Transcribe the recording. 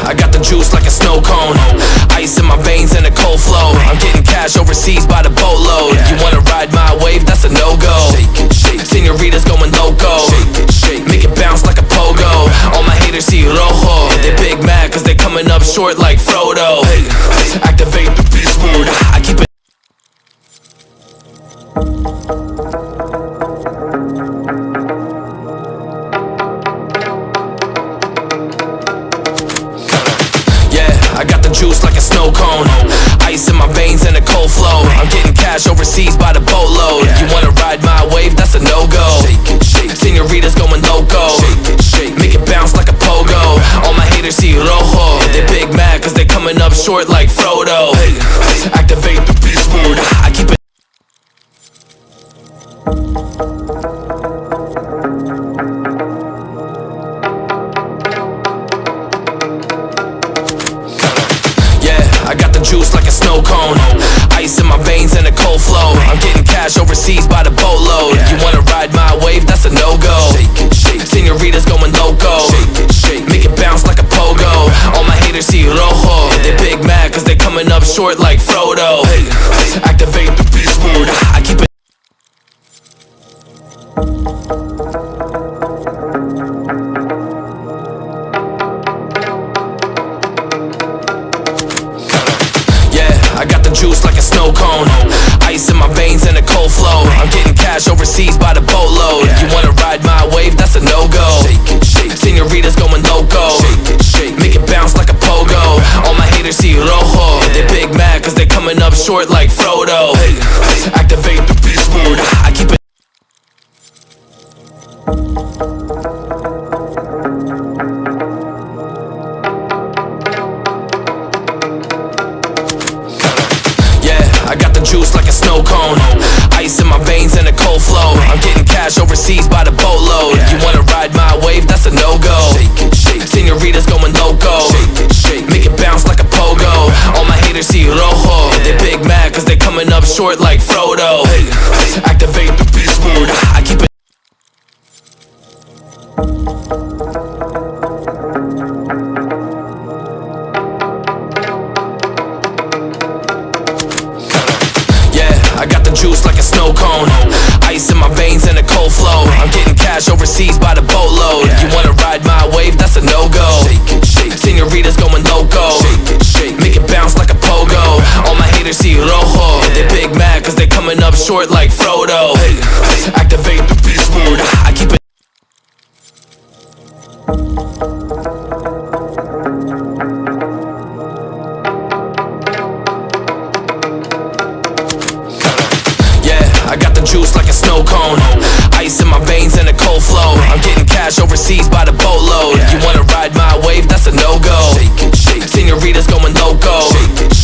I got the juice like a snow cone. Ice in my veins and a cold flow. I'm getting cash overseas by the boatload. You wanna ride my wave? That's a no-go. Senoritas going loco. Make it bounce like a pogo. All my haters see rojo. They big mad cause they coming up short like Frodo. Activate the beast mode. I keep it. I got the juice like a snow cone. Ice in my veins and a cold flow. I'm getting cash overseas by the boatload. You wanna ride my wave? That's a no-go. Senoritas going loco. Make it bounce like a pogo. All my haters see rojo. They big mad cause they coming up short like Frodo. Activate the beast mode. I keep it. I got the juice like a snow cone. Ice in my veins and a cold flow. I'm getting cash overseas by the boatload. You wanna ride my wave? That's a no-go. Senoritas going loco. Make it bounce like a pogo. All my haters see rojo. They big mad cause they coming up short like Frodo. Activate the beast mode. I keep it. I got the juice like a snow cone. Ice in my veins and a cold flow. I'm getting cash overseas by the boatload. You wanna ride my wave? That's a no-go. Senoritas going loco. Make it bounce like a pogo. All my haters see rojo. They big mad cause they coming up short like Frodo. Activate the beast mode. I keep it. I got the juice like a snow cone. Ice in my veins and a cold flow. I'm getting cash overseas by the boatload. You wanna ride my wave? That's a no-go. Senoritas going loco. Make it bounce like a pogo. All my haters see rojo. They big mad cause they coming up short like Frodo. Activate the beast mode. I keep it. I got the juice like a snow cone. Ice in my veins and a cold flow. I'm getting cash overseas by the boatload. You wanna ride my wave? That's a no-go. Senoritas going loco. Make it bounce like a pogo. All my haters see rojo. They big mad cause they coming up short like Frodo. Activate the beast mode. I keep it. I got the juice like a snow cone. Ice in my veins and a cold flow. I'm getting cash overseas by the boatload. You wanna ride my wave? That's a no-go. Senoritas going loco.